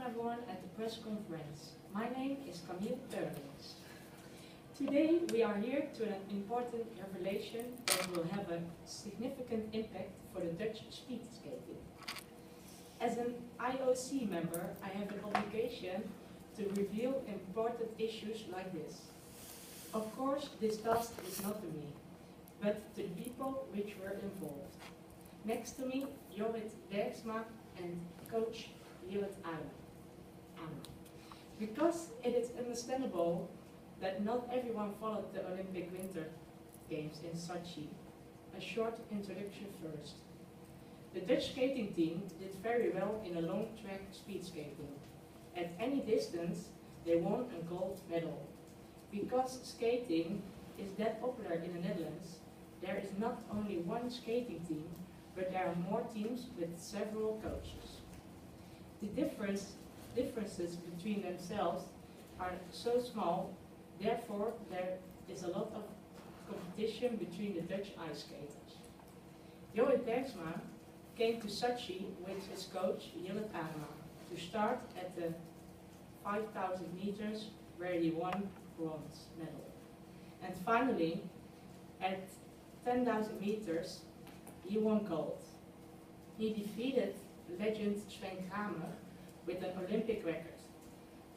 everyone at the press conference. My name is Camille Teurlings. Today we are here to an important revelation that will have a significant impact for the Dutch speed skating. As an IOC member, I have an obligation to reveal important issues like this. Of course, this task is not to me, but to the people which were involved. Next to me, Jorrit Bergsma and coach Jillet Anna. Because it is understandable that not everyone followed the Olympic Winter Games in Sochi, a short introduction first. The Dutch skating team did very well in a long track speed skating. At any distance, they won a gold medal. Because skating is that popular in the Netherlands, there is not only one skating team, but there are more teams with several coaches. The differences between themselves are so small, therefore there is a lot of competition between the Dutch ice skaters. Jorrit Bergsma came to Sochi with his coach Jillet Anna to start at the 5,000 meters where he won bronze medal. And finally, at 10,000 meters, he won gold. He defeated legend Sven Kramer with an Olympic record,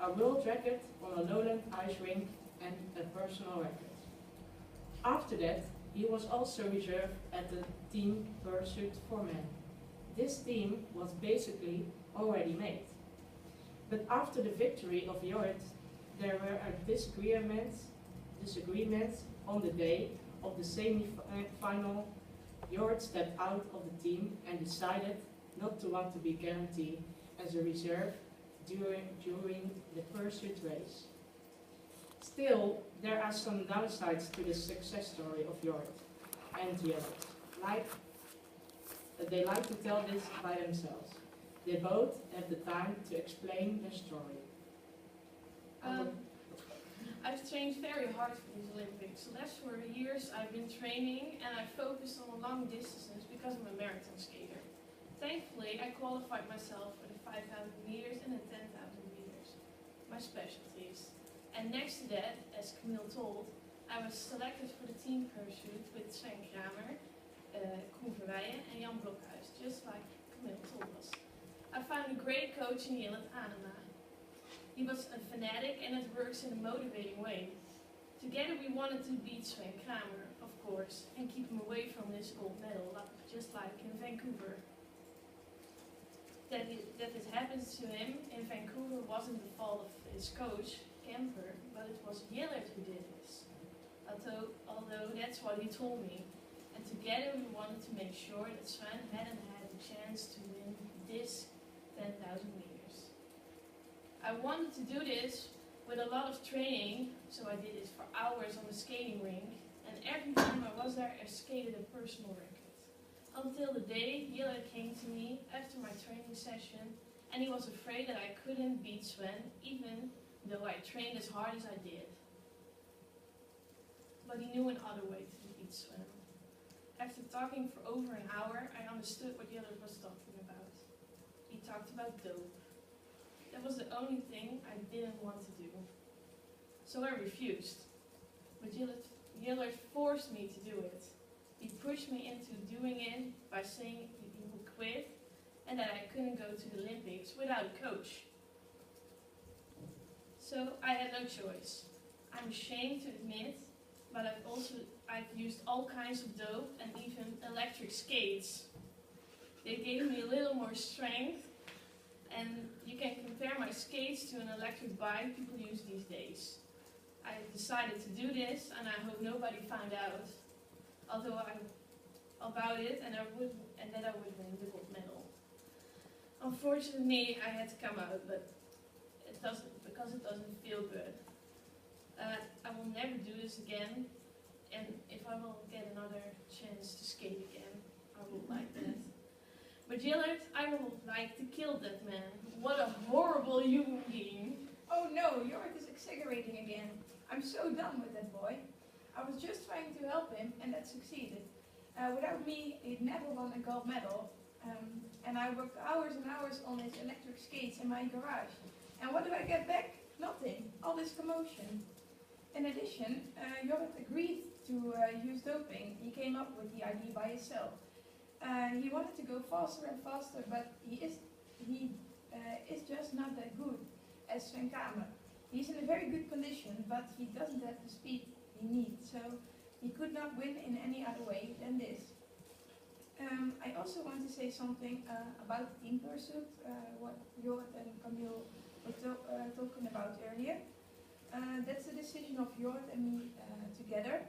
a world record on a lowland ice rink, and a personal record. After that, he was also reserved at the team Pursuit for Men. This team was basically already made. But after the victory of Jorrit, there were disagreements on the day of the semi-final. Jorrit stepped out of the team and decided not to want to be guaranteed as a reserve during the pursuit race. Still, there are some downsides to the success story of Jorrit and Jillet. They like to tell this by themselves. They both have the time to explain their story. I've trained very hard for these Olympics. The last 4 years I've been training and I focused on long distances because I'm a marathon skater. Thankfully, I qualified myself for the 5,000 meters and the 10,000 meters, my specialties. And next to that, as Camille told, I was selected for the team pursuit with Sven Kramer, Conferentie and Jan Blokhuis, just like Camille told us. I found a great coach in Jillet Anna. He was a fanatic and it works in a motivating way. Together we wanted to beat Sven Kramer, of course, and keep him away from this gold medal, just like in Vancouver. That it happened to him in Vancouver wasn't the fault of his coach, Kemper, but it was Jillet who did this. Although that's what he told me. And together we wanted to make sure that Sven hadn't had a chance to win this 10,000 meters. I wanted to do this with a lot of training, so I did it for hours on the skating rink, and every time I was there I skated a personal record. Until the day Jillet came to me after my training session, and he was afraid that I couldn't beat Sven, even though I trained as hard as I did. But he knew another way to beat Sven. After talking for over an hour, I understood what Jillet was talking about. He talked about dope. That was the only thing I didn't want to do. So I refused. But Jillet forced me to do it. He pushed me into doing it by saying he would quit and that I couldn't go to the Olympics without a coach. So I had no choice. I'm ashamed to admit, but I've used all kinds of dope and even electric skates. They gave me a little more strength, and you can compare my skates to an electric bike people use these days. I decided to do this, and I hope nobody found out about it, and that I would win the gold medal. Unfortunately, I had to come out, but because it doesn't feel good. I will never do this again, and if I will get another chance to skate again, I would like that. But Jillet, I would like to kill that man. What a horrible human being. Oh no, Jorrit is exaggerating again. I'm so done with that boy. I was just trying to help him, and that succeeded. Without me, he'd never won a gold medal. and I worked hours and hours on his electric skates in my garage. And what do I get back? Nothing. All this commotion. In addition, Jorrit agreed to use doping. He came up with the idea by himself. He wanted to go faster and faster, but he is just not that good as Sven Kramer. He's in a very good condition, but he doesn't have the speed he needs, so he could not win in any other way than this. I also want to say something about the team pursuit, what Jorrit and Camille were talking about earlier. That's the decision of Jorrit and me together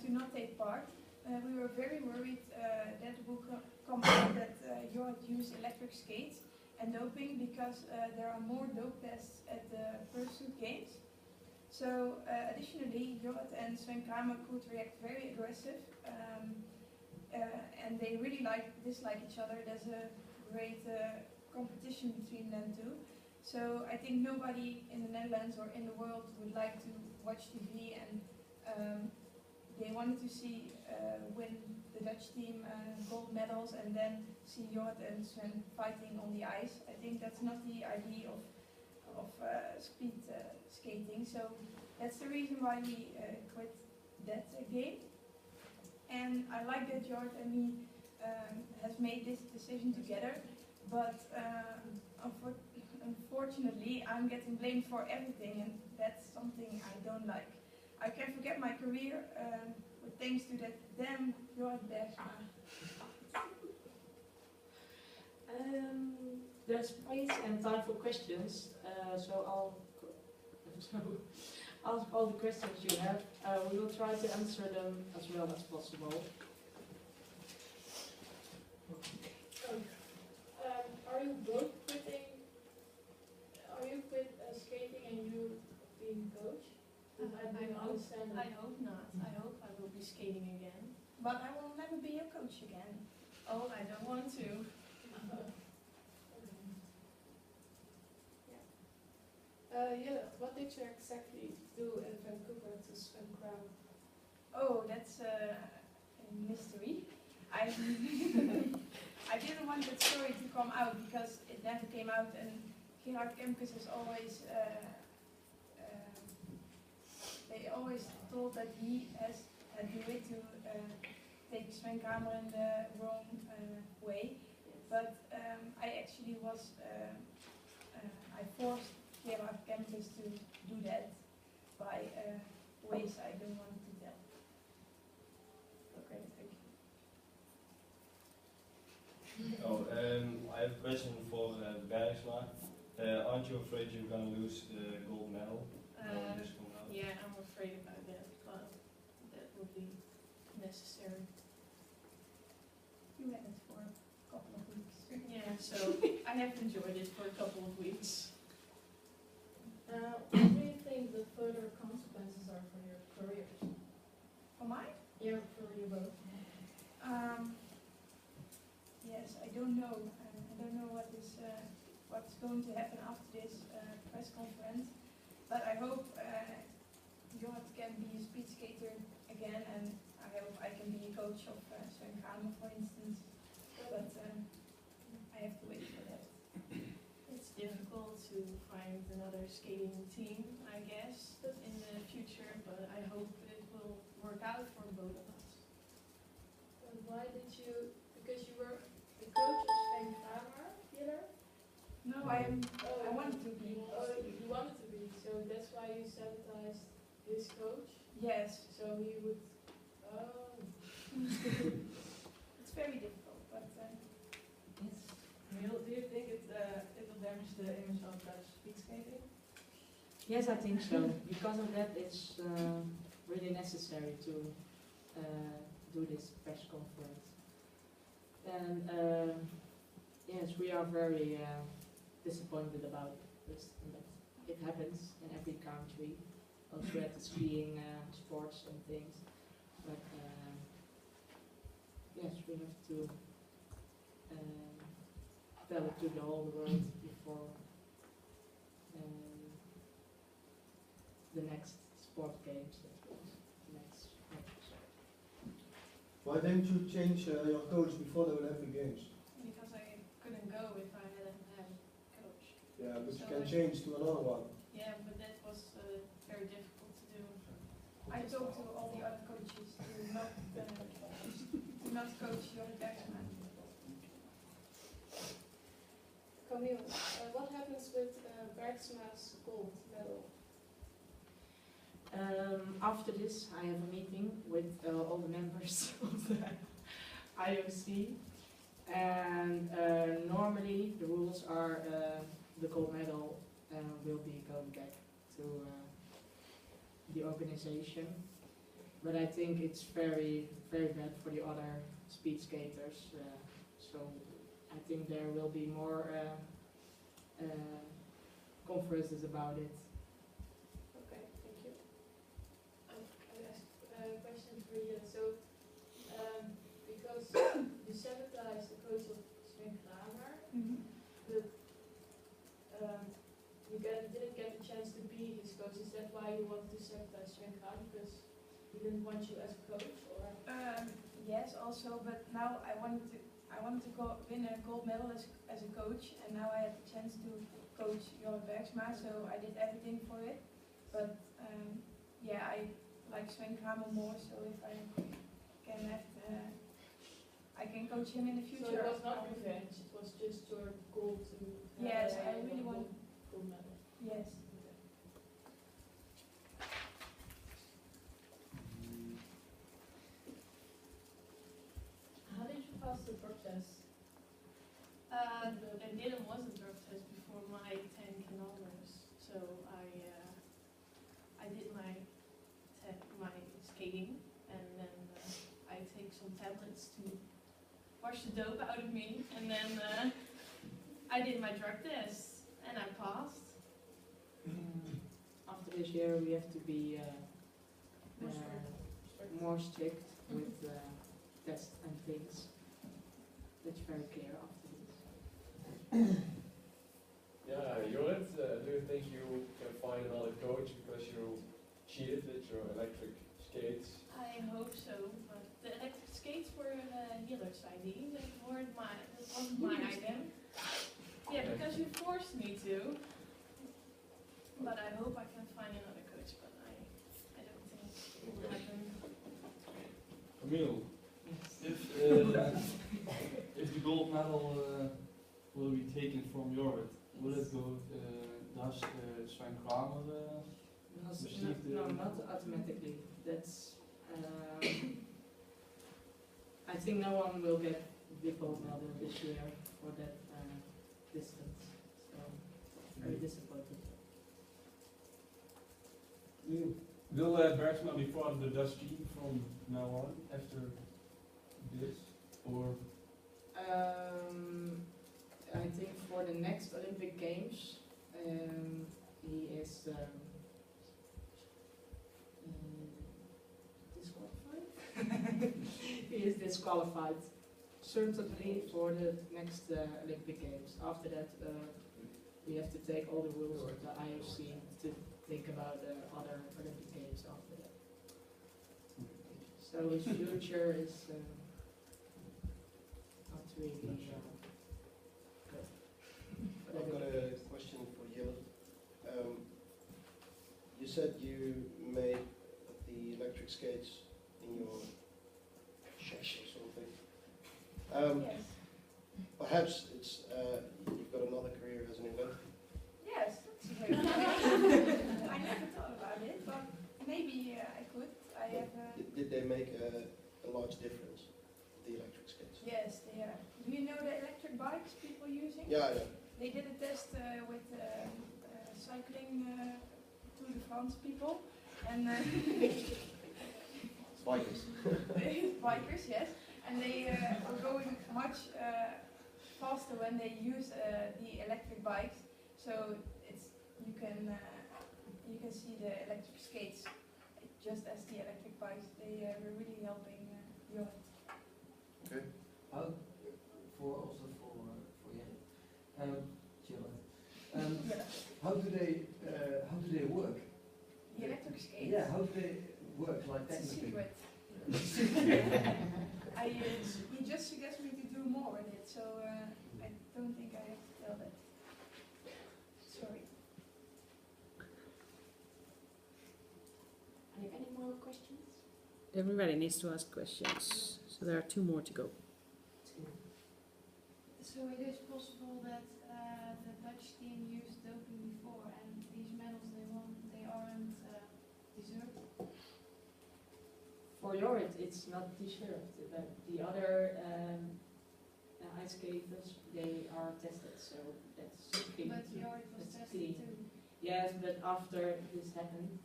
to not take part. We were very worried that it will come out that Jorrit used electric skates and doping because there are more dope tests at the Pursuit Games. So additionally, Jorrit and Sven Kramer could react very aggressive and they really dislike each other. There's a great competition between them two. So I think nobody in the Netherlands or in the world would like to watch TV and they wanted to see win the Dutch team gold medals and then see Jorrit and Sven fighting on the ice. I think that's not the idea of speed skating. So that's the reason why we quit that game. And I like that Jorrit and me has made this decision together, but unfortunately I'm getting blamed for everything and that's something I don't like. I can forget my career with thanks to that damn Jorrit Bergsma. There's space and time for questions, so I'll ask all the questions you have. We will try to answer them as well as possible. Are you both quitting? Are you quit skating and you being coach? I hope not. I hope I will be skating again. But I will never be your coach again. Oh, I don't want to. What did you exactly do in Vancouver to Sven Kramer? Oh, that's a mystery. I didn't want that story to come out because it never came out, and Gerard Kempkes is always they always thought that he had the way to take Sven Kramer in the wrong way. But I actually was I forced Gerard Kempkes to do that by ways I don't want to tell. Okay, thank you. Oh, I have a question for Bergsma. Aren't you afraid you're going to lose the gold medal? This come out? Yeah, I'm afraid about that, but that would be necessary. You had it for a couple of weeks. Yeah, so I have enjoyed it for a couple of weeks. What do you think the further consequences are for your careers? For mine? Yeah, for you both. Yes, I don't know. I don't know what's going to happen after this press conference. But I hope Jorrit can be a speed skater again, and I hope I can be a coach of Sven Kramer, for instance. But I have to wait for that. It's difficult to find another skating team, I guess, in the future, but I hope it will work out for both of us. And why did you, because you were the coach of Sven Kramer, Peter? No, I wanted to be. Oh, you wanted to be, so that's why you sabotaged his coach? Yes, So he would, oh. it's very difficult, but Yes. Do you think it will damage the image of Dutch speed skating? Yes, I think so. Because of that, it's really necessary to do this press conference. And yes, we are very disappointed about this. But it happens in every country, also at the skiing sports and things. But yes, we have to tell it to the whole world before the next sport games. Next. Why didn't you change your coach before the Olympic Games? because I can change to another one. Yeah, but that was very difficult to do. I talked to all the other coaches to not coach your batsman. Camille, what happens with Bergsma's gold medal? After this, I have a meeting with all the members of the IOC, and normally the rules are the gold medal will be going back to the organization, but I think it's very, very bad for the other speed skaters, so I think there will be more conferences about it. Okay, thank you. I asked a question for you. So, because you sabotaged the coach of Sven Kramer, but you didn't get the chance to be his coach. Is that why you wanted to sabotage Sven Kramer? Because he didn't want you as a coach, or? Yes, also, but now I wanted to win a gold medal as a coach, and now I had the chance to coach Jorrit Bergsma, so I did everything for it. But yeah, I like Sven Kramer more, so if I can have, I can coach him in the future. So it was not revenge, it was just your goal to Yes, I really want. gold medal. Yes. How did you pass the drug test? There didn't was a drug test before my 10 kilometers, so I did my skating, and then I take some tablets to wash the dope out of me, and then I did my drug test, and I passed. After this year, we have to be more strict with tests and things. That's very clear after this. Yeah, Jorrit, do you think you can find another coach because you cheated with your electric skates? I hope so, but the electric skates were Hiller's ID. That wasn't my item. Yeah, because you forced me to. But I hope I can find another coach, but I don't think it will happen. Camille, if the gold medal will be taken from Jorrit, will it go, does Sven Kramer receive the... No, not automatically. That's, I think no one will get the gold medal this year for that distance. So, very disappointed. Will Bergsma be part of the Dutch team from now on, after this, or? I think for the next Olympic Games, he is disqualified. He is disqualified, certainly for the next Olympic Games. After that, we have to take all the rules of the IOC to think about the other Olympic Games after that. So his future is not really good. I've got a question for Jelle. You said you made the electric skates in your shash or something. Yes. Perhaps it's you've got another career as an inventor. Yes, that's a very good. I never thought about it, but maybe I could. I have. Did they make a large difference, the electric skates? Yes, they are. Do you know the electric bikes people using? Yeah, yeah. They did a test with cycling Tour de France people, and Bikers. bikers, yes, and they were going much faster when they use the electric bikes. So it's you can see the electric skates just as the electric bikes. They were really helping Jorrit. Okay. For Jelle. Yeah. How do they work? The electric skates. Yeah, how do they work like It's a technically? secret. He just suggested me to do more with it, so I don't think I have to tell that. Sorry. Everybody needs to ask questions. So there are 2 more to go. So it is possible that the Dutch team used doping before, and these medals they won, they aren't deserved. For Jorrit, it's not deserved, but the other ice skaters, they are tested, so that's clean. But Jorrit was That's tested clean. too. Yes, but after this happened,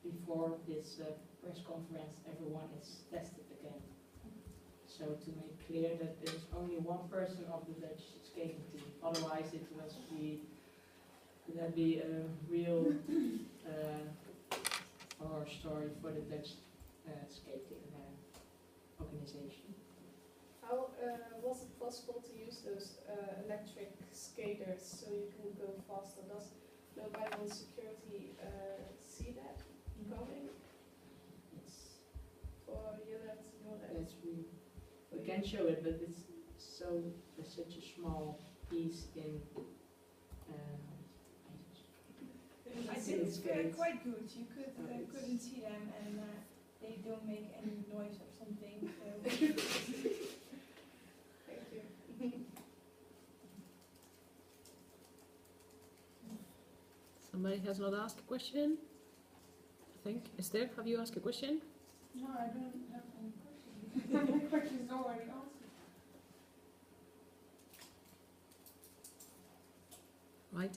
before this press conference, everyone is tested again. So to make clear that there's only one person of the Dutch skating team, otherwise it would be a real horror story for the Dutch skating organization. How was it possible to use those electric skaters so you can go faster? Does nobody on security see that coming? It's For you that we can show it, but it's such a small piece in. I think it's quite good. You couldn't see them, and they don't make any noise or something. So. Thank you. Somebody has not asked a question? I think. Esther, have you asked a question? No, I don't have any questions. My question is already answered. Right.